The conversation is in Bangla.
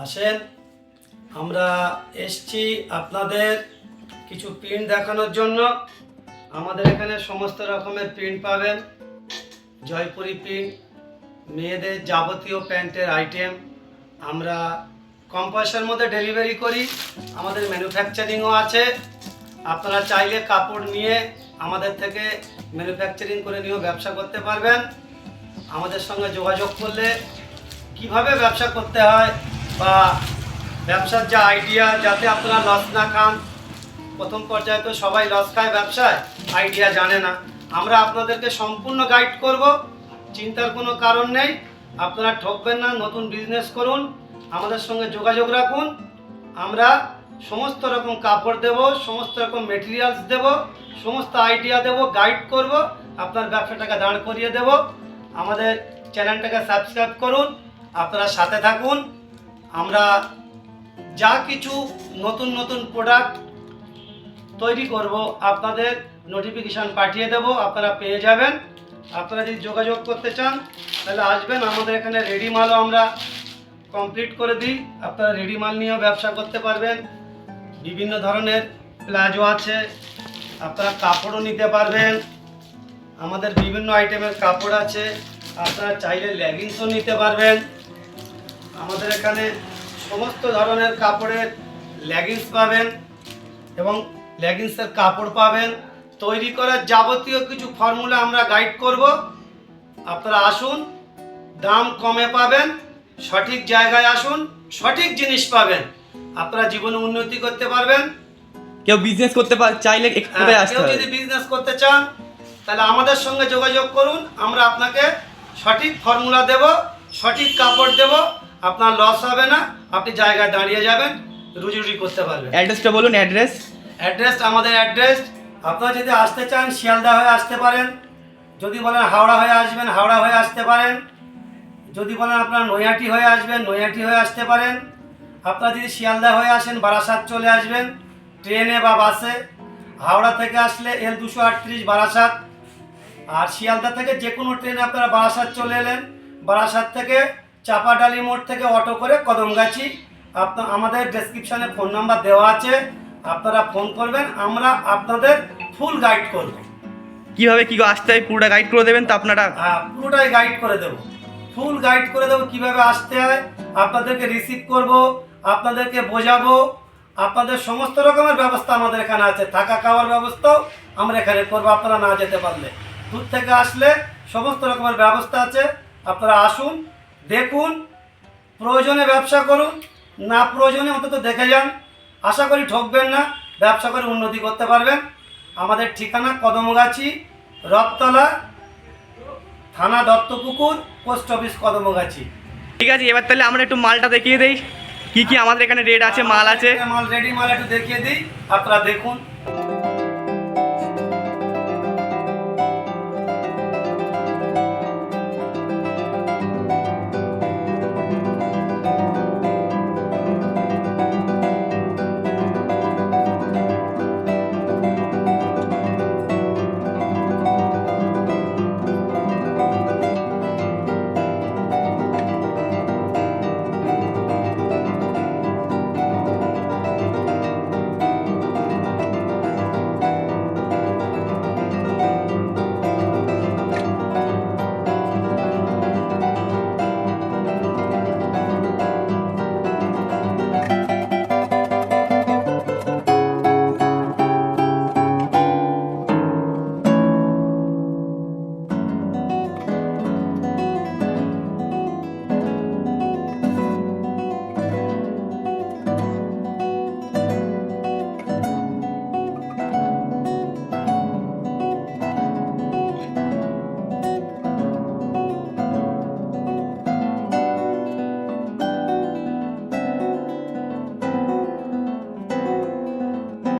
আসেন, আমরা এসছি আপনাদের কিছু প্রিন্ট দেখানোর জন্য। আমাদের এখানে সমস্ত রকমের প্রিন্ট পাবেন। জয়পুরি প্রিন্ট, মেয়েদের যাবতীয় প্যান্টের আইটেম আমরা কম পয়সার মধ্যে ডেলিভারি করি। আমাদের ম্যানুফ্যাকচারিংও আছে। আপনারা চাইলে কাপড় নিয়ে আমাদের থেকে ম্যানুফ্যাকচারিং করে নিয়েও ব্যবসা করতে পারবেন। আমাদের সঙ্গে যোগাযোগ করলে কিভাবে ব্যবসা করতে হয় বা ব্যবসার যা আইডিয়া, যাতে আপনারা লস না খান। প্রথম পর্যায়ে তো সবাই লস খায় ব্যবসায়, আইডিয়া জানে না। আমরা আপনাদেরকে সম্পূর্ণ গাইড করব, চিন্তার কোনো কারণ নেই। আপনারা ঠকবেন না, নতুন বিজনেস করুন, আমাদের সঙ্গে যোগাযোগ রাখুন। আমরা সমস্ত রকম কাপড় দেব, সমস্ত রকম মেটেরিয়ালস দেব, সমস্ত আইডিয়া দেব, গাইড করব, আপনার ব্যবসাটাকে দাঁড় করিয়ে দেব। আমাদের চ্যানেলটাকে সাবস্ক্রাইব করুন, আপনারা সাথে থাকুন। আমরা যা কিছু নতুন নতুন প্রোডাক্ট তৈরি করব আপনাদের নোটিফিকেশান পাঠিয়ে দেব, আপনারা পেয়ে যাবেন। আপনারা যদি যোগাযোগ করতে চান তাহলে আসবেন। আমাদের এখানে রেডি মালও আমরা কমপ্লিট করে দিই, আপনারা রেডি মাল নিয়েও ব্যবসা করতে পারবেন। বিভিন্ন ধরনের প্লাজো আছে, আপনারা কাপড়ও নিতে পারবেন। আমাদের বিভিন্ন আইটেমের কাপড় আছে, আপনারা চাইলে লেগিংসও নিতে পারবেন। আমাদের এখানে সমস্ত ধরনের কাপড়ের লেগিংস পাবেন এবং লেগিংসের কাপড় পাবেন। তৈরি করার যাবতীয় কিছু ফর্মুলা আমরা গাইড করব। আপনারা আসুন, দাম কমে পাবেন, সঠিক জায়গায় আসুন, সঠিক জিনিস পাবেন। আপনারা জীবনে উন্নতি করতে পারবেন। কেউ বিজনেস করতে চাইলে কোথায় আসতে কেউ হবে? যদি বিজনেস করতে চান তাহলে আমাদের সঙ্গে যোগাযোগ করুন। আমরা আপনাকে সঠিক ফর্মুলা দেব, সঠিক কাপড় দেব, আপনার লস হবে না, আপনি জায়গায় দাঁড়িয়ে যাবেন, রুজি রুজি করতে পারবেন। অ্যাড্রেসটা বলুন। অ্যাড্রেস আমাদের অ্যাড্রেস, আপনারা যদি আসতে চান শিয়ালদা হয়ে আসতে পারেন। যদি বলেন হাওড়া হয়ে আসবেন, হাওড়া হয়ে আসতে পারেন। যদি বলেন আপনারা নৈহাটি হয়ে আসবেন, নৈহাটি হয়ে আসতে পারেন। আপনারা যদি শিয়ালদা হয়ে আসেন, বারাসাত চলে আসবেন ট্রেনে বা বাসে। হাওড়া থেকে আসলে L238 বারাসাত, আর শিয়ালদা থেকে যে কোনো ট্রেনে আপনারা বারাসাত চলে এলেন। বারাসাত থেকে চাপাডালি মোড় থেকে অটো করে কদমগাছি। আমাদের ডেসক্রিপশানে ফোন নাম্বার দেওয়া আছে, আপনারা ফোন করবেন, আমরা আপনাদের ফুল গাইড করব। কিভাবে কি আসতে হয় পুরোটা গাইড করে দেবেন তো আপনারা? পুরোটাই গাইড করে দেবো, ফুল গাইড করে দেবো কীভাবে আসতে হয়। আপনাদেরকে রিসিভ করব, আপনাদেরকে বোঝাবো। আপনাদের সমস্ত রকমের ব্যবস্থা আমাদের এখানে আছে, থাকা খাওয়ার ব্যবস্থাও আমরা এখানে করবো। আপনারা না যেতে পারলে, দূর থেকে আসলে সমস্ত রকমের ব্যবস্থা আছে। আপনারা আসুন, দেখুন, প্রয়োজনে ব্যবসা করুন, না প্রয়োজনে অন্তত দেখে যান। আশা করি ঠকবেন না, ব্যবসা করে উন্নতি করতে পারবেন। আমাদের ঠিকানা কদমগাছি, রথতলা, থানা দত্তপুকুর, পোস্ট অফিস কদমগাছি। ঠিক আছে, এবার তাহলে আমরা একটু মালটা দেখিয়ে দেই কি কি আমাদের এখানে রেট আছে, মাল আছে। মাল রেডি মাল একটু দেখিয়ে দিই, আপনারা দেখুন।